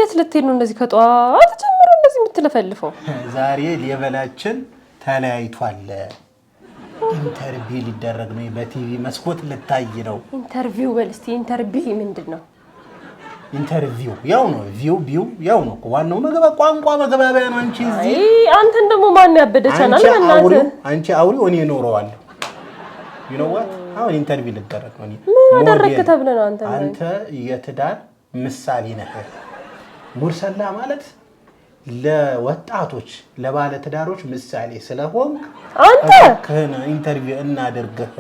የት ልትሄድ ነው እንደዚህ ከጧት ጀምሮ እንደዚህ የምትለፈልፈው? ዛሬ ሌቨላችን ተለያይቷል። ኢንተርቪው ሊደረግ ነው። በቲቪ መስኮት ልታይ ነው። ኢንተርቪው በልስቲ ኢንተርቪው ምንድነው? ኢንተርቪው ያው ነው። ቪው ያው ነው። ዋናው ቋንቋ መግባቢያ ነው። አንቺ እዚህ አንተን ደግሞ ማን ያበደቻናል? አንቺ አውሪ እኔ እኖረዋለሁ። you know what አሁን ኢንተርቪው ልደረግ ነው። ምን አደረክ ተብለ ነው አንተ የትዳር ምሳሌ ነህ። ሙርሰላ ማለት ለወጣቶች ለባለ ትዳሮች ምሳሌ ስለሆንክ አንተ ከነ ኢንተርቪው እናደርግህ።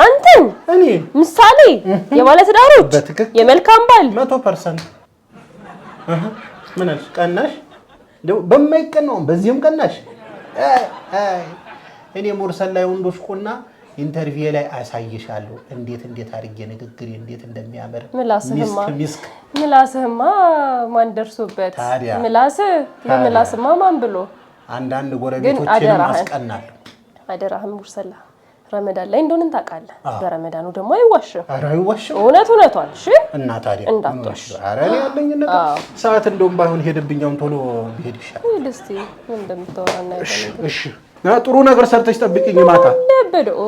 አንተ እኔ ምሳሌ የባለ ትዳሮች የመልካም ባል 100% ምንስ ቀናሽ በማይቀናው በዚህም ቀናሽ እኔ ሙርሰላ ወንዶች ቆና ኢንተርቪው ላይ አሳይሻለሁ እንዴት አድርጌ ንግግሬ እንዴት እንደሚያምር ምላስህማ ማን ደርሶበት ምላስማ ማን ብሎ አንዳንድ ጎረቤቶችን ማስቀናለሁ። አደራህም ሙርሰላ ረመዳን ላይ እንደሆነ ታውቃለህ። በረመዳኑ ደግሞ አይዋሽም። እውነቷን እሺ። እና ታዲያ ኧረ እኔ ያለኝ ነገር ሰዓት እንደውም ባይሆን ሄድብኛውን ቶሎ ቢሄድ ይሻላል። እስቲ ምን እንደምታወራና እሺ ጥሩ ነገር ሰርተሽ ጠብቂኝ ማታ ለበደው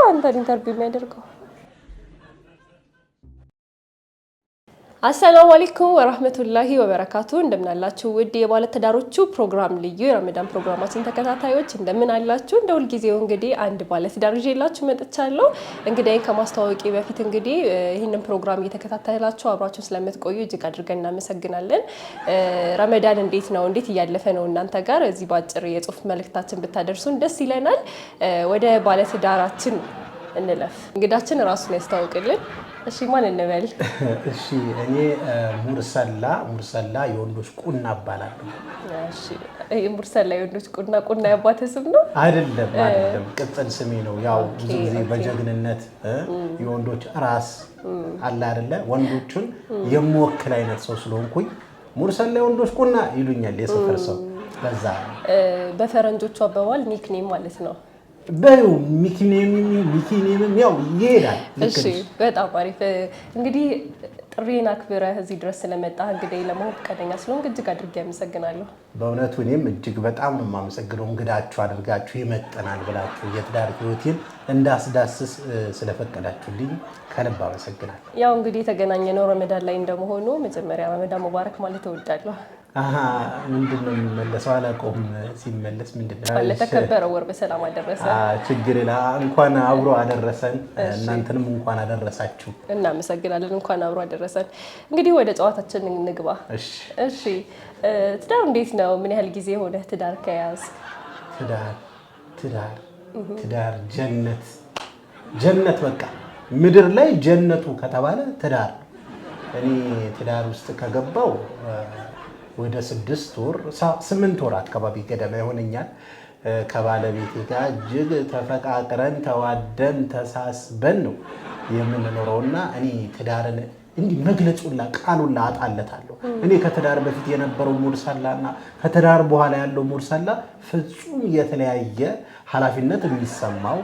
አንተ ኢንተርቪው የሚያደርገው። አሰላሙ አለይኩም ወራህመቱላሂ ወበረካቱ። እንደምን አላችሁ ውድ የባለ ትዳሮቹ ፕሮግራም ልዩ የረመዳን ፕሮግራማችን ተከታታዮች እንደምን አላችሁ? እንደሁል ጊዜው እንግዲህ አንድ ባለ ትዳር ይዤላችሁ መጥቻለሁ። እንግዲህ ከማስተዋወቂ በፊት እንግዲህ ይህንን ፕሮግራም እየተከታተላችሁ አብራችሁን ስለምትቆዩ እጅግ አድርገን እናመሰግናለን። ረመዳን እንዴት እያለፈ ነው እናንተ ጋር? እዚህ ባጭር የጽሁፍ መልእክታችን ብታደርሱን ደስ ይለናል። ወደ ባለ ትዳራችን እንለፍ። እንግዳችን ራሱን ያስተዋውቅልን። እሺ ማን እንበል? እሺ እኔ ሙርሰላ የወንዶች ቁና እባላለሁ። እሺ ሙርሰላ የወንዶች ቁና ያባተ ስም ነው? አይደለም ቅጽል ስሜ ነው። ያው ብዙ ጊዜ በጀግንነት የወንዶች ራስ አለ አይደለ? ወንዶቹን የምወክል አይነት ሰው ስለሆንኩኝ ሙርሰላ የወንዶች ቁና ይሉኛል የሰፈር ሰው። በዛ በፈረንጆቹ አባባል ኒክኔም ማለት ነው። ሚኪኔም ያው ይሄዳል። እሺ በጣም አሪፍ። እንግዲህ ጥሪን አክብረህ እዚህ ድረስ ስለመጣህ እንግዲህ ለመሆን ፈቃደኛ ስለሆንክ እጅግ አድርጌ አመሰግናለሁ። በእውነቱ እኔም እጅግ በጣም ነው የማመሰግነው። እንግዳችሁ አድርጋችሁ ይመጠናል ብላችሁ የትዳር ህይወቴን እንዳስዳስስ ስለፈቀዳችሁልኝ ከልብ አመሰግናለሁ። ያው እንግዲህ የተገናኘነው ረመዳን ላይ እንደመሆኑ መጀመሪያ ረመዳን ሙባረክ ማለት እወዳለሁ። ምንድነው የሚመለሰው? አላውቀውም። ሲመለስ ምንድነው? ለተከበረው ወር በሰላም አደረሰ። ችግር የለም። እንኳን አብሮ አደረሰን። እናንተንም እንኳን አደረሳችሁ። እናመሰግናለን። እንኳን አብሮ አደረሰን። እንግዲህ ወደ ጨዋታችን እንግባ። እሺ ትዳር እንዴት ነው? ምን ያህል ጊዜ ሆነ ትዳር ከያዝ? ትዳር ጀነት በቃ ምድር ላይ ጀነቱ ከተባለ ትዳር። እኔ ትዳር ውስጥ ከገባው ወደ 8 ወር አካባቢ ገደማ ይሆነኛል። ከባለቤቴ ጋር እጅግ ተፈቃቅረን ተዋደን ተሳስበን ነው የምንኖረውና እኔ ትዳርን እንዲህ መግለጹላ ቃሉላ አጣለታለሁ። እኔ ከትዳር በፊት የነበረው ሙርሰላና ከትዳር በኋላ ያለው ሙርሰላ ፍጹም የተለያየ ኃላፊነት የሚሰማው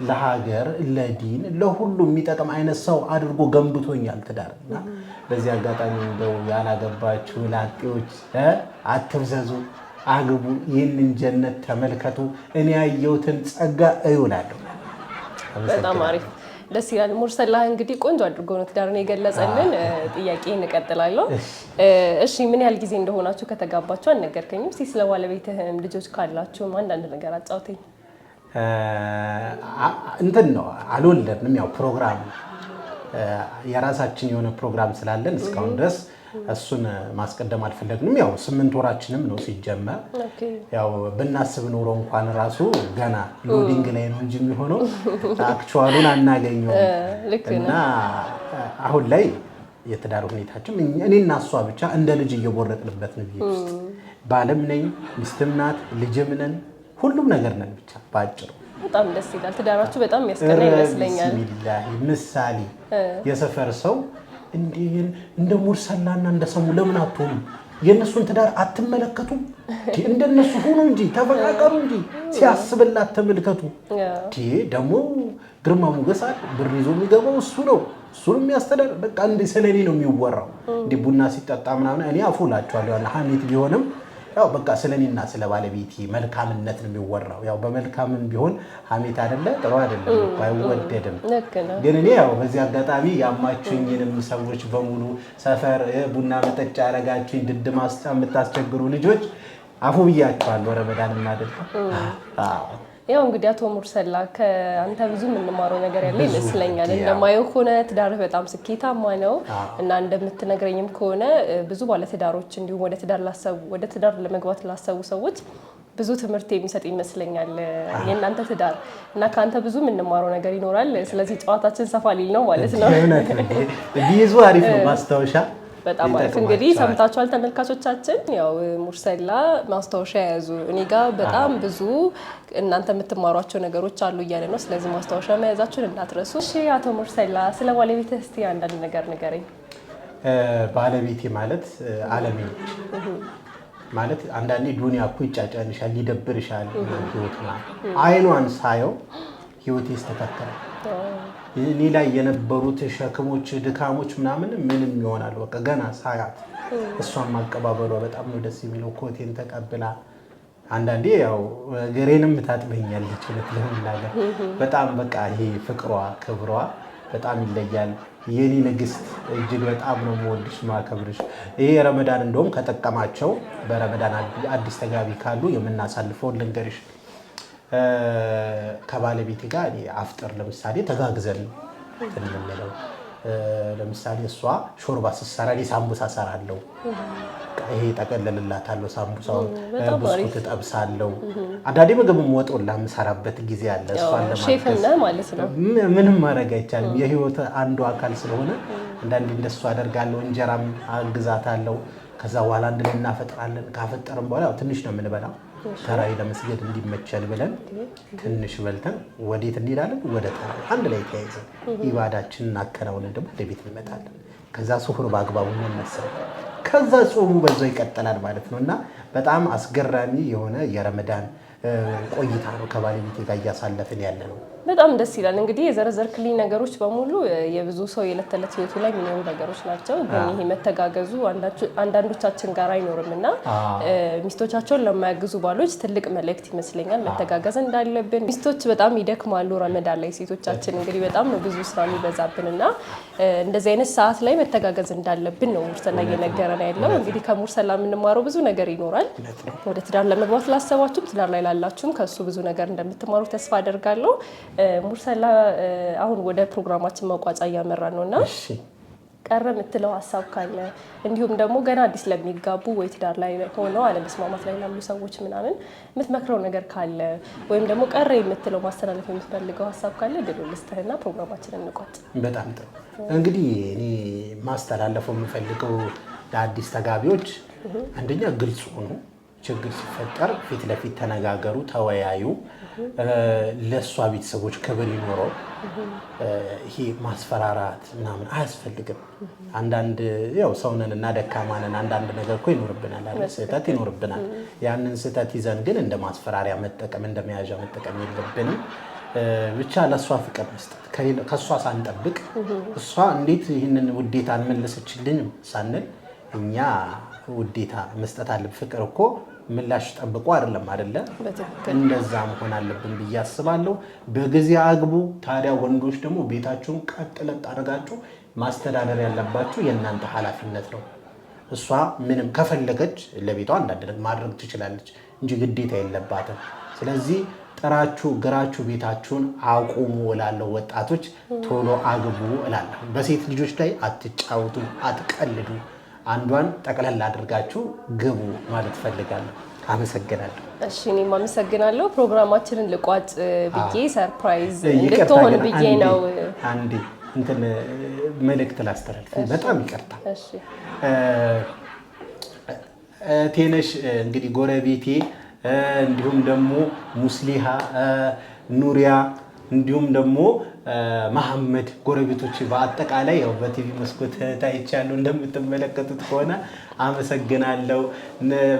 ለሀገር ለዲን ለሁሉ የሚጠቅም አይነት ሰው አድርጎ ገንብቶኛል ትዳርና በዚህ አጋጣሚ እንደው ያላገባችሁ ላጤዎች አትብዘዙ፣ አግቡ፣ ይህንን ጀነት ተመልከቱ፣ እኔ ያየሁትን ጸጋ እዩላለሁ። በጣም አሪፍ ደስ ይላል። ሙርሰላ እንግዲህ ቆንጆ አድርጎ ነው ትዳርን የገለጸልን። ጥያቄ እንቀጥላለሁ። እሺ ምን ያህል ጊዜ እንደሆናችሁ ከተጋባችሁ አልነገርከኝም። እስኪ ስለ ባለቤትህም ልጆች ካላችሁ አንዳንድ ነገር አጫውተኝ። እንትን ነው አልወለድንም። ያው ፕሮግራም የራሳችን የሆነ ፕሮግራም ስላለን እስካሁን ድረስ እሱን ማስቀደም አልፈለግንም። ያው 8 ወራችንም ነው ሲጀመር። ያው ብናስብ ኖሮ እንኳን ራሱ ገና ሎዲንግ ላይ ነው እንጂ የሚሆነው አክቹዋሉን አናገኘውም። እና አሁን ላይ የትዳር ሁኔታችን እኔና እሷ ብቻ እንደ ልጅ እየቦረቅንበት ነው። ቤት ውስጥ ባለም ነኝ፣ ሚስትም ናት፣ ልጅም ነን፣ ሁሉም ነገር ነን። ብቻ ባጭሩ በጣም ደስ ይላል። ትዳራችሁ በጣም የሚያስቀና ይመስለኛል። ቢስሚላህ ምሳሌ የሰፈር ሰው እንደ ሙርሰላና እንደ ሰሙ ለምን አትሆኑ? የነሱን ትዳር አትመለከቱም? እንደነሱ ሆኖ እንጂ ተፈቃቀሩ እንጂ ሲያስብላት ተመልከቱ። ደግሞ ግርማ ሞገስ ብር ይዞ የሚገባው እሱ ነው። እሱን የሚያስተዳድር በቃ እንደ ስለኔ ነው የሚወራው። እንደ ቡና ሲጠጣ ምናምን እኔ አፉላቸዋለሁ ያለ ሐሜት ቢሆንም ያው በቃ ስለኔና ስለ ባለቤቴ መልካምነት ነው የሚወራው። ያው በመልካምም ቢሆን ሐሜት አይደለ ጥሩ አይደለም አይወደድም። ግን እኔ ያው በዚህ አጋጣሚ ያማችሁኝንም ሰዎች በሙሉ ሰፈር ቡና መጠጫ ያረጋችሁኝ ድድ ማስጫ የምታስቸግሩ ልጆች አፉ ብያቸዋለሁ። ረመዳንም አይደለም ያው እንግዲህ አቶ ሙርሰላ ከአንተ ብዙ የምንማረው ነገር ያለ ይመስለኛል። እንደማየው ከሆነ ትዳርህ በጣም ስኬታማ ነው እና እንደምትነግረኝም ከሆነ ብዙ ባለትዳሮች እንዲሁም ወደ ትዳር ለመግባት ላሰቡ ሰዎች ብዙ ትምህርት የሚሰጥ ይመስለኛል የእናንተ ትዳር እና ከአንተ ብዙ የምንማረው ነገር ይኖራል። ስለዚህ ጨዋታችን ሰፋ ሊል ነው ማለት ነው። ቢይዙ አሪፍ ነው ማስታወሻ። በጣም አሪፍ እንግዲህ ሰምታችኋል ተመልካቾቻችን። ያው ሙርሰላ ማስታወሻ ያዙ፣ እኔ ጋር በጣም ብዙ እናንተ የምትማሯቸው ነገሮች አሉ እያለ ነው። ስለዚህ ማስታወሻ መያዛችሁን እንዳትረሱ። እሺ አቶ ሙርሰላ ስለ ባለቤትህ እስቲ አንዳንድ ነገር ንገረኝ። ባለቤቴ ማለት አለሜ ማለት አንዳንዴ ዱንያ እኮ ይጫጫንሻል፣ ይደብርሻል። ህይወት አይኗን ሳየው ህይወቴ ይስተካከላል። እኔ ላይ የነበሩት ሸክሞች ድካሞች ምንም ይሆናል። በቃ ገና ሳያት እሷን ማቀባበሏ በጣም ነው ደስ የሚለው። ኮቴን ተቀብላ አንዳንዴ ያው ገሬንም ታጥበኛለች ለሁላለ በጣም በቃ ይሄ ፍቅሯ ክብሯ በጣም ይለያል። የኔ ንግስት እጅግ በጣም ነው የምወድሽ ማከብርሽ። ይሄ ረመዳን እንደውም ከጠቀማቸው በረመዳን አዲስ ተጋቢ ካሉ የምናሳልፈው ልንገርሽ። ከባለቤቴ ጋር አፍጥር ለምሳሌ ተጋግዘን እንምንለው። ለምሳሌ እሷ ሾርባ ስትሰራ እኔ ሳምቡሳ እሰራለሁ። ይሄ ጠቀልልላታለሁ ሳምቡሳውን፣ ብስኩት እጠብሳለሁ። አንዳንዴ ምግብም ወጦላ የምሰራበት ጊዜ አለ። እሷን ለማገዝ ማለት ነው። ምንም ማድረግ አይቻልም። የህይወት አንዱ አካል ስለሆነ አንዳንዴ እንደሱ አደርጋለሁ። እንጀራም አግዛታለሁ። ከዛ በኋላ አንድ ላይ እናፈጥራለን። ካፈጠርን በኋላ ትንሽ ነው የምንበላው። ተራዊ ለመስገድ እንዲመቸን ብለን ትንሽ በልተን ወዴት እንሄዳለን? ወደ ተራዊ አንድ ላይ ተያይዘን ኢባዳችንን አከናውነን ደግሞ ወደ ቤት እንመጣለን። ከዛ ሱሁር በአግባቡ እንነሳለን። ከዛ ጾሙ በዛው ይቀጥላል ማለት ነው እና በጣም አስገራሚ የሆነ የረመዳን ቆይታ ነው ከባለቤቴ ጋር እያሳለፍን ያለ ነው። በጣም ደስ ይላል። እንግዲህ የዘረዘርክልኝ ነገሮች በሙሉ የብዙ ሰው የዕለት ተዕለት ህይወቱ ላይ የሚኖሩ ነገሮች ናቸው። ግን ይሄ መተጋገዙ አንዳንዶቻችን ጋር አይኖርምና ሚስቶቻቸውን ለማያግዙ ባሎች ትልቅ መልእክት ይመስለኛል መተጋገዝ እንዳለብን። ሚስቶች በጣም ይደክማሉ ረመዳን ላይ። ሴቶቻችን እንግዲህ በጣም ነው ብዙ ስራ የሚበዛብንና እንደዚህ አይነት ሰዓት ላይ መተጋገዝ እንዳለብን ነው ሙርሰላ እየነገረን ያለው። እንግዲህ ከሙርሰላ የምንማረው ብዙ ነገር ይኖራል። ወደ ትዳር ለመግባት ላሰባችሁም ትዳር ላይ ላላችሁም ከሱ ብዙ ነገር እንደምትማሩ ተስፋ አደርጋለሁ። ሙርሰላ አሁን ወደ ፕሮግራማችን መቋጫ እያመራን ነውና ቀረ የምትለው ሀሳብ ካለ እንዲሁም ደግሞ ገና አዲስ ለሚጋቡ ወይ ትዳር ላይ ሆነው አለመስማማት ላይ ላሉ ሰዎች ምናምን የምትመክረው ነገር ካለ ወይም ደግሞ ቀረ የምትለው ማስተላለፍ የምትፈልገው ሀሳብ ካለ ድሉ ልስጥህና ፕሮግራማችንን እንቋጭ። በጣም ጥሩ። እንግዲህ እኔ ማስተላለፈው የምፈልገው ለአዲስ ተጋቢዎች አንደኛ ግልጽ ሆኑ። ችግር ሲፈጠር ፊት ለፊት ተነጋገሩ፣ ተወያዩ። ለሷ ቤተሰቦች ክብር ይኖረው። ይሄ ማስፈራራት ምናምን አያስፈልግም። አንዳንድ ያው ሰውነን እና ደካማንን አንዳንድ ነገር እኮ ይኖርብናል አይደል? ስህተት ይኖርብናል። ያንን ስህተት ይዘን ግን እንደ ማስፈራሪያ መጠቀም እንደ መያዣ መጠቀም የለብንም። ብቻ ለሷ ፍቅር መስጠት ከሷ ሳንጠብቅ እሷ እንዴት ይህንን ውዴታ አልመለሰችልኝም ሳንል እኛ ውዴታ መስጠት አለብን። ፍቅር እኮ ምላሽ ጠብቆ አይደለም አይደለ? እንደዛ መሆን አለብን ብዬ አስባለሁ። በጊዜ አግቡ። ታዲያ ወንዶች ደግሞ ቤታችሁን ቀጥ ለጥ አድርጋችሁ ማስተዳደር ያለባችሁ የእናንተ ኃላፊነት ነው። እሷ ምንም ከፈለገች ለቤቷ አንዳንድ ማድረግ ትችላለች እንጂ ግዴታ የለባትም። ስለዚህ ጥራችሁ ግራችሁ ቤታችሁን አቁሙ እላለሁ። ወጣቶች ቶሎ አግቡ እላለሁ። በሴት ልጆች ላይ አትጫወቱ፣ አትቀልዱ። አንዷን ጠቅለል አድርጋችሁ ግቡ ማለት ፈልጋለሁ። አመሰግናለሁ። እሺ እኔም አመሰግናለሁ። ፕሮግራማችንን ልቋጭ ብዬ ሰርፕራይዝ እንድትሆን ብዬ ነው። አንዴ እንትን መልእክት ላስተላልፍ። በጣም ይቅርታ። እሺ ቴነሽ እንግዲህ ጎረቤቴ እንዲሁም ደግሞ ሙስሊሃ ኑሪያ እንዲሁም ደግሞ መሐመድ ጎረቤቶች በአጠቃላይ ያው በቲቪ መስኮት ታይቻለሁ። እንደምትመለከቱት ከሆነ አመሰግናለሁ።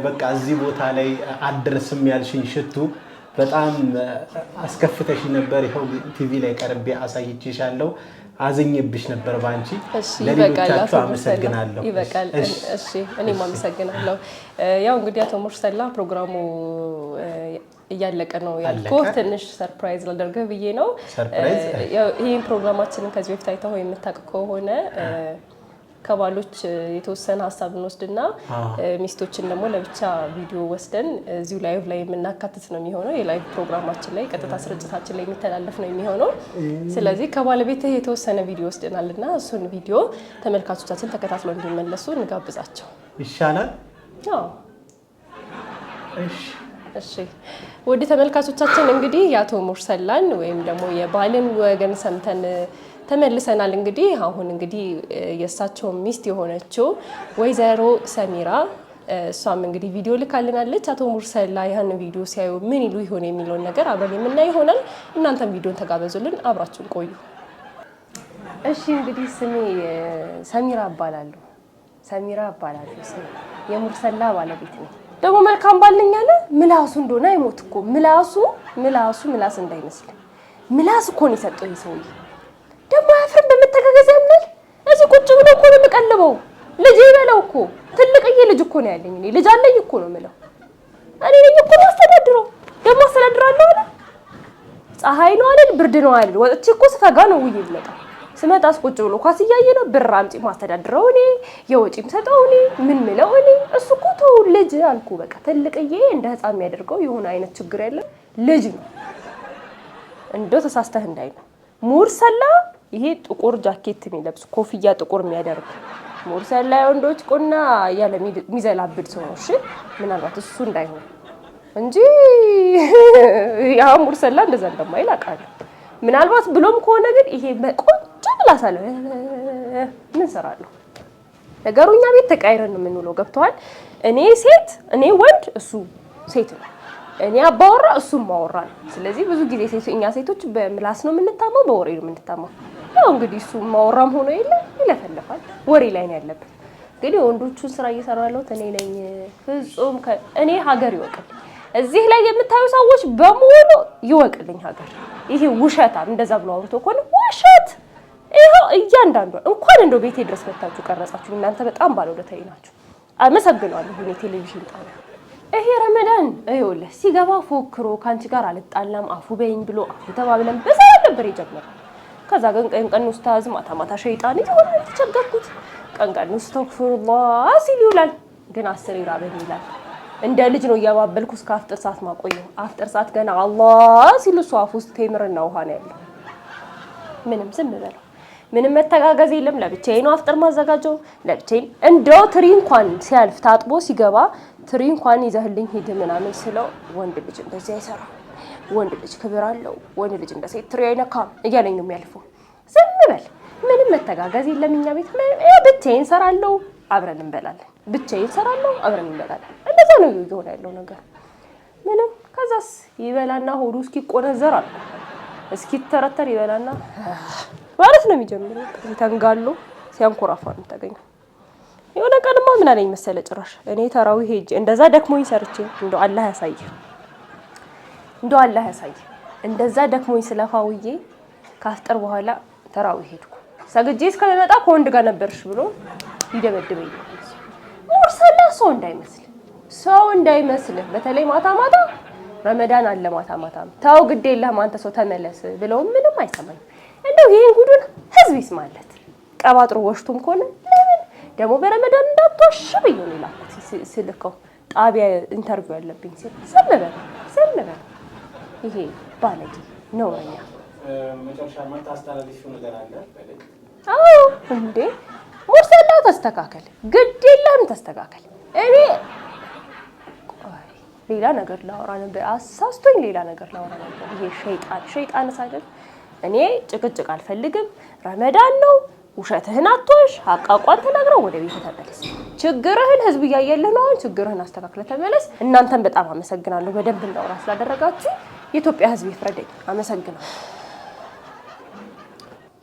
በቃ እዚህ ቦታ ላይ አድርስም ያልሽኝ ሽቱ በጣም አስከፍተሽ ነበር። ይኸው ቲቪ ላይ ቀርቤ አሳይቼሻለሁ። አዘኝብሽ ነበር ባንቺ ለሌሎቻችሁ አመሰግናለሁ ይበቃል እሺ እኔም አመሰግናለሁ ያው እንግዲህ አቶ ሙርሰላ ፕሮግራሙ እያለቀ ነው ያልኩ ትንሽ ሰርፕራይዝ ላደርግህ ብዬ ነው ይሄን ፕሮግራማችንን ከዚህ በፊት አይተው የምታውቁ ከሆነ ከባሎች የተወሰነ ሐሳብ እንወስድና ሚስቶችን ደግሞ ለብቻ ቪዲዮ ወስደን እዚሁ ላይቭ ላይ የምናካትት ነው የሚሆነው የላይቭ ፕሮግራማችን ላይ ቀጥታ ስርጭታችን ላይ የሚተላለፍ ነው የሚሆነው ስለዚህ ከባለቤትህ የተወሰነ ቪዲዮ ወስደናልና እሱን ቪዲዮ ተመልካቾቻችን ተከታትለው እንዲመለሱ እንጋብዛቸው ይሻላል አዎ እሺ ወዲ ተመልካቾቻችን እንግዲህ ያቶ ሙርሰላን ወይም ደግሞ የባልን ወገን ሰምተን ተመልሰናል እንግዲህ አሁን እንግዲህ የሳቸው ሚስት የሆነችው ወይዘሮ ሰሚራ እሷም እንግዲህ ቪዲዮ ልካልናለች አቶ ሙርሰላ ያን ቪዲዮ ሲያዩ ምን ይሉ ይሆን የሚለው ነገር አብረን የምናይ ይሆናል እናንተም ቪዲዮን ተጋበዙልን አብራችሁን ቆዩ እሺ እንግዲህ ስሜ ሰሚራ እባላለሁ ስሜ የሙርሰላ ባለቤት ነኝ ደግሞ መልካም ባልኛለ ምላሱ እንደሆነ አይሞትኮ ምላስ እንዳይመስል ምላስ እኮ ነው የሰጠው ይሰውይ ደግሞ አፍረን በመተጋገዝ ያምናል እዚህ ቁጭ ብሎ እኮ ነው የምቀልበው ልጅ ይበለው እኮ ትልቅዬ ልጅ እኮ ነው ያለኝ እኔ ልጅ አለኝ እኮ ነው የምለው እኔ ነኝ እኮ ማስተዳድረው ደግሞ አስተዳድራለሁ አለ ፀሐይ ነው አይደል ብርድ ነው አይደል ወጥቼ እኮ ስፈጋ ነው ውዬ ይመጣ ስመጣስ ቁጭ ብሎ ኳስ እያየ ነው ብር አምጪ ማስተዳድረው እኔ የወጪም ሰጠው እኔ ምን ምለው እኔ እሱ እኮ ተው ልጅ አልኩ በቃ ትልቅዬ እንደ ህፃን የሚያደርገው የሆነ አይነት ችግር ያለ ልጅ ነው እንደው ተሳስተህ እንዳይል ሙርሰላ ይሄ ጥቁር ጃኬት የሚለብስ ኮፍያ ጥቁር የሚያደርግ ሙርሰላ ወንዶች ቆና ያለ ሚዘላብድ ሰው ነው እሺ ምናልባት እሱ እንዳይሆን እንጂ ያ ሙርሰላ እንደዛ እንደማይል አውቃለሁ ምናልባት ብሎም ከሆነ ግን ይሄ ቆንጆ ብላሳለ ምን ሰራለሁ ነገሩኛ ቤት ተቃይረን ነው የምንውለው ገብቷል እኔ ሴት እኔ ወንድ እሱ ሴት ነው እኔ አባወራ እሱ ማወራ ነው ስለዚህ ብዙ ጊዜ እኛ ሴቶች በምላስ ነው የምንታማው በወሬ ነው የምንታማው ያው እንግዲህ እሱ ማወራም ሆኖ ይለፈልፋል ወሬ ላይ ነው ያለበት እንግዲህ ወንዶቹን ስራ እየሰራለው እኔ ነኝ ፍጹም እኔ ሀገር ይወቅል እዚህ ላይ የምታዩ ሰዎች በሙሉ ይወቅልኝ ሀገር ይሄ ውሸታም እንደዛ ብሎ አውርቶ ኮን ውሸት ይሄው እያንዳንዱ እንኳን እንደው ቤቴ ድረስ መጣችሁ ቀረጻችሁ እናንተ በጣም ባለውለታዬ ናችሁ አመሰግናለሁ እኔ ቴሌቪዥን ጣቢያ ይሄ ረመዳን አይውልህ ሲገባ ፎክሮ ካንቺ ጋር አልጣላም አፉ በይኝ ብሎ አፉ ተባብለን በሰላም ነበር የጀመረው ከዛ ቀን ኡስታዝ ማታ ሸይጣን ይሆን ተቸገርኩት ቀን ኡስታግፊሩላህ ሲል ይውላል ግን 10 ይራበኝ ይላል እንደ ልጅ ነው ያባበልኩ እስከ አፍጥር ሰዓት ማቆየው አፍጥር ሰዓት ገና አላህ ሲሉ ሷፍ ውስጥ ቴምርና ውሃ ነው ያለው ምንም ዝም ብለው ምንም መተጋገዝ የለም ለብቻዬ ነው አፍጥር ማዘጋጀው ለብቻዬ እንደው ትሪ እንኳን ሲያልፍ ታጥቦ ሲገባ ትሪ እንኳን ይዘህልኝ ሂድ ምናምን ስለው ወንድ ልጅ እንደዚህ አይሰራ ወንድ ልጅ ክብር አለው ወንድ ልጅ እንደ ሴት ትሪ አይነካም እያለኝ ነው የሚያልፈው ዝም በል ምንም መተጋገዝ የለም እኛ ቤት ብቻዬን ሰራለው አብረን እንበላለን ብቻዬን ሰራለው አብረን እንበላለን እንደዛ ነው ይሆን ያለው ነገር ምንም ከዛስ ይበላና ሆዱ እስኪቆነዘር አለ እስኪተረተር ይበላና ማለት ነው የሚጀምረው ተንጋሎ ሲያንኮራፋ ነው የምታገኘው የሆነ ቀንማ ምን አለኝ መሰለ ጭራሽ እኔ ተራዊ ሄጄ እንደዛ ደክሞኝ ሰርቼ እንደው አላህ ያሳይ እንደዛ ደክሞኝ ስለፋውዬ ካፍጠር በኋላ ተራዊ ሄድኩ ሰግጄ እስከመጣ ከወንድ ጋር ነበርሽ ብሎ ይደበድበኝ ሙርሰላ ሰው እንዳይመስል በተለይ ማታ ረመዳን አለ ማታ ታው ግድ የለህም አንተ ሰው ተመለስ ብለው ምንም አይሰማኝ እንደው ይሄን ጉዱን ህዝብ ይስማለት ቀባጥሮ ወሽቱም ኮነ ለምን ደግሞ በረመዳን እንዳትወሽ ብየው ነው ላኩት ስልከው ጣቢያ ኢንተርቪው ያለብኝ ሲል ሰም በል ይሄ ባለጌ ነውኛ መጨረሻ ማታ አስተላልፊው ነገር አለ በልክ አዎ እንዴ ሙርሰላ ተስተካከል ግድ የለም ተስተካከል እኔ ሌላ ነገር ላወራ ነበር አሳስቶኝ ሌላ ነገር ላወራ ነበር ይሄ ሸይጣን ሳይደል እኔ ጭቅጭቅ አልፈልግም ረመዳን ነው ውሸትህን አትዋሽ ሐቃቋን ተናግረው ወደ ቤት ተመለስ ችግርህን ህዝብ ያያየልህ ነው ችግርህን አስተካክለ ተመለስ እናንተን በጣም አመሰግናለሁ በደንብ እንዳወራ ስላደረጋችሁ የኢትዮጵያ ህዝብ ይፍረደኝ አመሰግናለሁ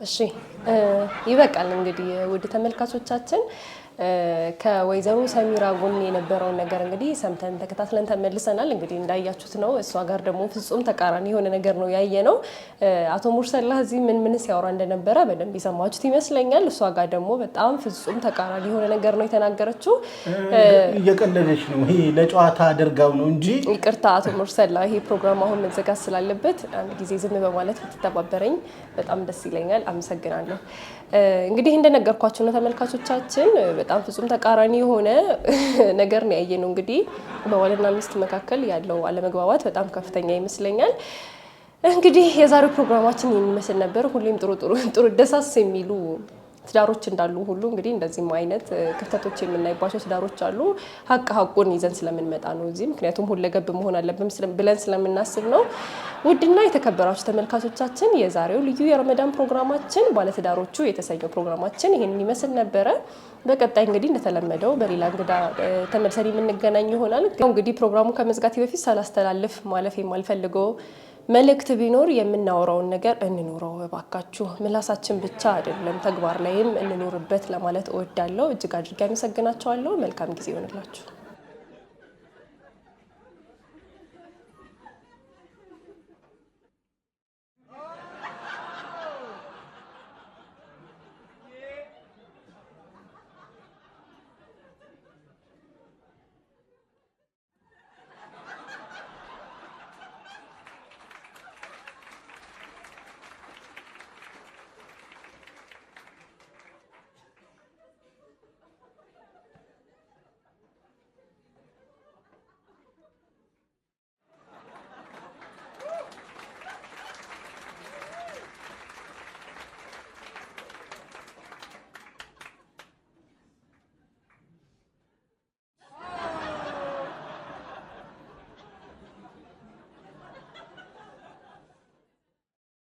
እሺ ይበቃል እንግዲህ ውድ ተመልካቾቻችን ከወይዘሮ ሰሚራ ጎን የነበረውን ነገር እንግዲህ ሰምተን ተከታትለን ተመልሰናል። እንግዲህ እንዳያችሁት ነው። እሷ ጋር ደግሞ ፍጹም ተቃራኒ የሆነ ነገር ነው ያየነው። አቶ ሙርሰላ እዚህ ምን ሲያወራ እንደነበረ በደንብ የሰማችሁት ይመስለኛል። እሷ ጋር ደግሞ በጣም ፍጹም ተቃራኒ የሆነ ነገር ነው የተናገረችው። እየቀለደች ነው፣ ይሄ ለጨዋታ አድርጋው ነው እንጂ። ይቅርታ አቶ ሙርሰላ፣ ይሄ ፕሮግራም አሁን መዘጋት ስላለበት አንድ ጊዜ ዝም በማለት ብትተባበረኝ በጣም ደስ ይለኛል። አመሰግናለሁ። እንግዲህ እንደነገርኳችሁ ነው ተመልካቾቻችን፣ በጣም ፍጹም ተቃራኒ የሆነ ነገር ነው ያየነው። እንግዲህ በባልና ሚስት መካከል ያለው አለመግባባት በጣም ከፍተኛ ይመስለኛል። እንግዲህ የዛሬው ፕሮግራማችን የሚመስል ነበር። ሁሌም ጥሩ ደሳስ የሚሉ ትዳሮች እንዳሉ ሁሉ እንግዲህ እንደዚህም አይነት ክፍተቶች የምናይባቸው ትዳሮች አሉ። ሀቁን ይዘን ስለምንመጣ ነው እዚህ። ምክንያቱም ሁለገብ መሆን አለብን ብለን ስለምናስብ ነው። ውድና የተከበራችሁ ተመልካቾቻችን የዛሬው ልዩ የረመዳን ፕሮግራማችን ባለትዳሮቹ የተሰኘው ፕሮግራማችን ይሄንን ይመስል ነበረ። በቀጣይ እንግዲህ እንደተለመደው በሌላ እንግዳ ተመልሰን የምንገናኝ ይሆናል። እንግዲህ ፕሮግራሙ ከመዝጋቴ በፊት ሳላስተላልፍ ማለፍ የማልፈልገው መልእክት ቢኖር የምናወራውን ነገር እንኖረው እባካችሁ። ምላሳችን ብቻ አይደለም ተግባር ላይም እንኖርበት ለማለት እወዳለሁ። እጅግ አድርጌ አመሰግናችኋለሁ። መልካም ጊዜ ይሆንላችሁ።